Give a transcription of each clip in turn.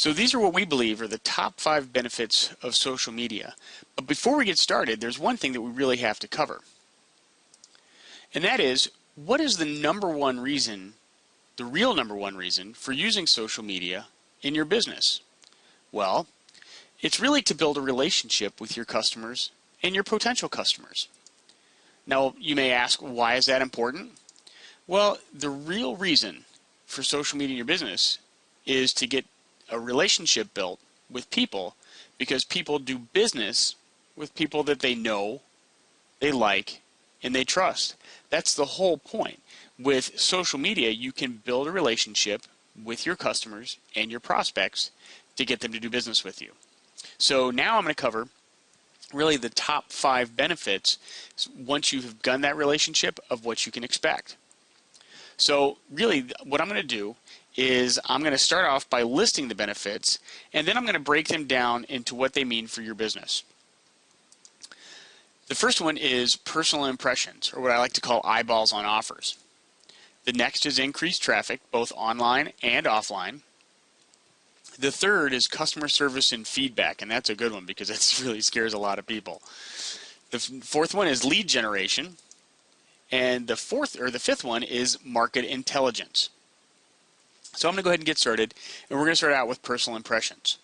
So these are what we believe are the top 5 benefits of social media. But before we get started, there's one thing that we really have to cover. And that is, what is the number one reason, the real number one reason for using social media in your business? Well, it's really to build a relationship with your customers and your potential customers. Now, you may ask, why is that important? Well, the real reason for social media in your business is to get a relationship built with people, because people do business with people that they know, they like, and they trust. That's the whole point. With social media, you can build a relationship with your customers and your prospects to get them to do business with you. So now I'm going to cover really the top 5 benefits once you've begun that relationship of what you can expect. So really what I'm going to do is I'm going to start off by listing the benefits, and then I'm going to break them down into what they mean for your business. The first one is personal impressions, or what I like to call eyeballs on offers. The next is increased traffic, both online and offline. The third is customer service and feedback, and that's a good one because that really scares a lot of people. The fourth one is lead generation, and the fifth one is market intelligence. So I'm going to go ahead and get started, and we're going to start out with personal impressions.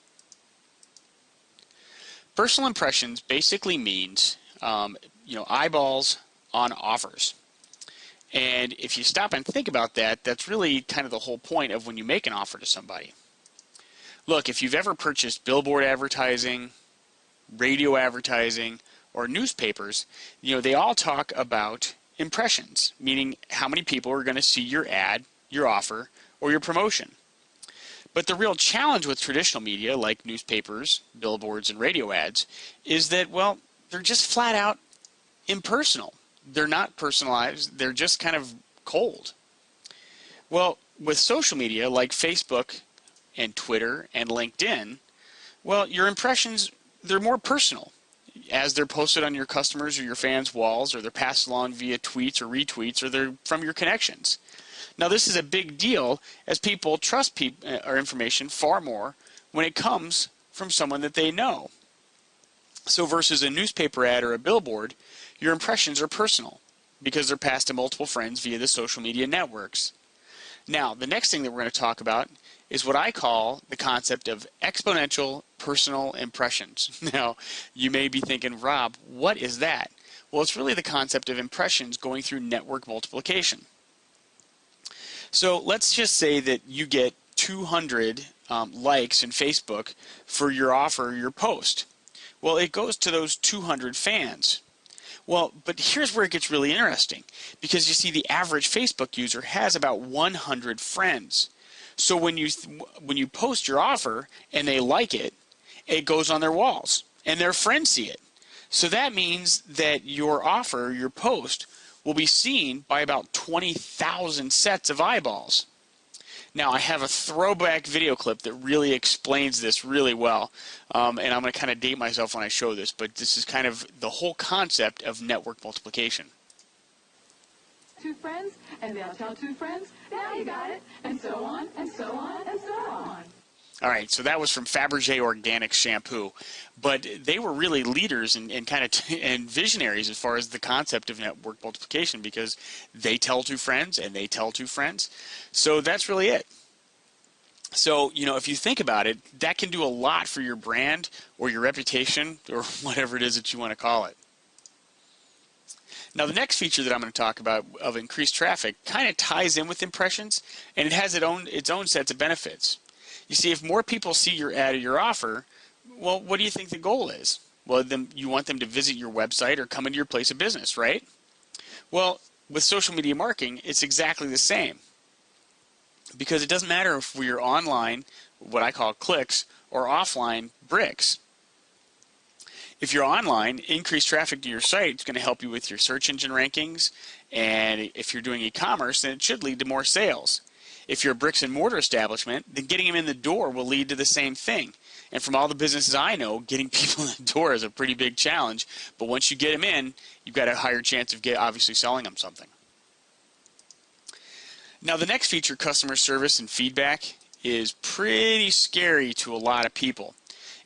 Personal impressions basically means eyeballs on offers. And if you stop and think about that, that's really kind of the whole point of when you make an offer to somebody. Look, if you've ever purchased billboard advertising, radio advertising, or newspapers, they all talk about impressions, meaning how many people are going to see your ad, your offer, or your promotion. But the real challenge with traditional media like newspapers, billboards, and radio ads is that, well, they're just flat out impersonal. They're not personalized. They're just kind of cold. Well, with social media like Facebook and Twitter and LinkedIn, well, your impressions, they're more personal, as they're posted on your customers or your fans' walls, or they're passed along via tweets or retweets, or they're from your connections. Now, this is a big deal as people trust our information far more when it comes from someone that they know. So versus a newspaper ad or a billboard, your impressions are personal because they're passed to multiple friends via the social media networks. Now, the next thing that we're going to talk about is what I call the concept of exponential personal impressions. Now, you may be thinking, Rob, what is that? Well, it's really the concept of impressions going through network multiplication. So let's just say that you get 200 likes in Facebook for your offer or your post. Well, it goes to those 200 fans. Well, but here's where it gets really interesting, because you see the average Facebook user has about 100 friends. So when you post your offer and they like it, it goes on their walls and their friends see it. So that means that your offer, your post, will be seen by about 20,000 sets of eyeballs. Now, I have a throwback video clip that really explains this really well, and I'm going to kind of date myself when I show this, but this is kind of the whole concept of network multiplication. 2 friends, and they'll tell 2 friends, now you got it, and so on, and so on, and so on. All right, so that was from Fabergé Organic Shampoo, but they were really leaders and and visionaries as far as the concept of network multiplication, because they tell 2 friends and they tell 2 friends. So that's really it. So, if you think about it, that can do a lot for your brand or your reputation or whatever it is that you want to call it. Now, the next feature that I'm going to talk about of increased traffic kind of ties in with impressions, and it has its own sets of benefits. You see, if more people see your ad or your offer, well, what do you think the goal is? Well, then you want them to visit your website or come into your place of business, right? Well, with social media marketing, it's exactly the same. Because it doesn't matter if we're online, what I call clicks, or offline bricks. If you're online, increased traffic to your site is going to help you with your search engine rankings, and if you're doing e-commerce, then it should lead to more sales. If you're a bricks and mortar establishment, then getting them in the door will lead to the same thing. And from all the businesses I know, getting people in the door is a pretty big challenge. But once you get them in, you've got a higher chance of obviously selling them something. Now, the next feature, customer service and feedback, is pretty scary to a lot of people.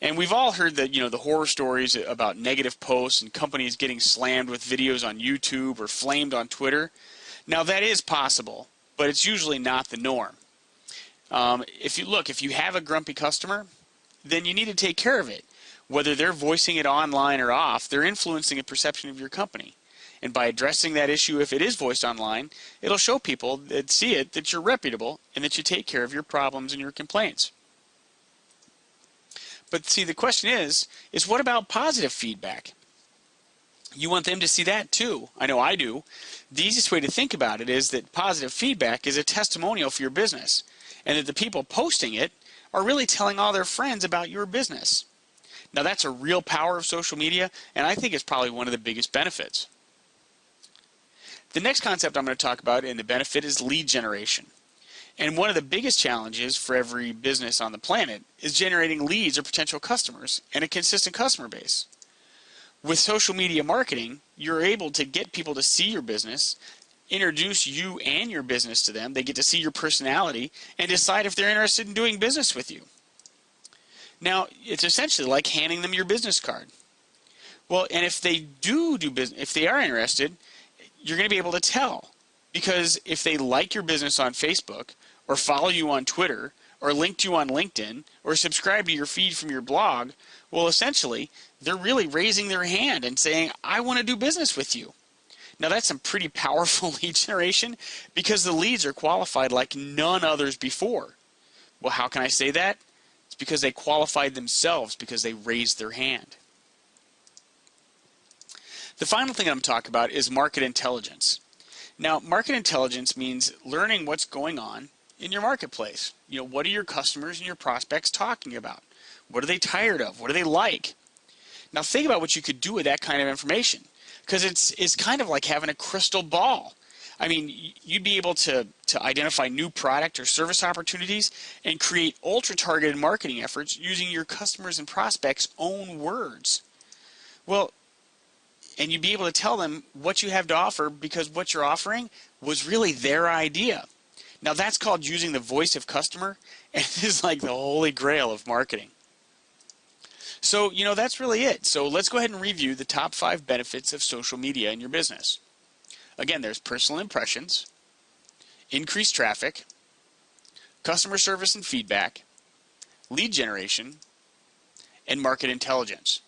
And we've all heard that, the horror stories about negative posts and companies getting slammed with videos on YouTube or flamed on Twitter. Now that is possible, but it's usually not the norm. If you have a grumpy customer, then you need to take care of it. Whether they're voicing it online or off, they're influencing a perception of your company. And by addressing that issue, if it is voiced online, it'll show people that see it that you're reputable and that you take care of your problems and your complaints. But see, the question is what about positive feedback? You want them to see that too. I know I do. The easiest way to think about it is that positive feedback is a testimonial for your business, and that the people posting it are really telling all their friends about your business. Now that's a real power of social media, and I think it's probably one of the biggest benefits. The next concept I'm going to talk about in the benefit is lead generation. And one of the biggest challenges for every business on the planet is generating leads or potential customers and a consistent customer base. With social media marketing, you're able to get people to see your business, introduce you and your business to them. They get to see your personality and decide if they're interested in doing business with you. Now, it's essentially like handing them your business card. Well, and if they do business, if they are interested, you're going to be able to tell. Because if they like your business on Facebook, or follow you on Twitter, or linked you on LinkedIn, or subscribe to your feed from your blog, well, essentially, they're really raising their hand and saying, I want to do business with you. Now, that's some pretty powerful lead generation because the leads are qualified like none others before. Well, how can I say that? It's because they qualified themselves because they raised their hand. The final thing I'm talking about is market intelligence. Now, market intelligence means learning what's going on in your marketplace. What are your customers and your prospects talking about? What are they tired of? What do they like? Now, think about what you could do with that kind of information, because it's kind of like having a crystal ball. I mean, you'd be able to identify new product or service opportunities and create ultra-targeted marketing efforts using your customers and prospects' own words. Well, and you'd be able to tell them what you have to offer because what you're offering was really their idea. Now that's called using the voice of customer, and it is like the holy grail of marketing. So, that's really it. So let's go ahead and review the top 5 benefits of social media in your business. Again, there's personal impressions, increased traffic, customer service and feedback, lead generation, and market intelligence.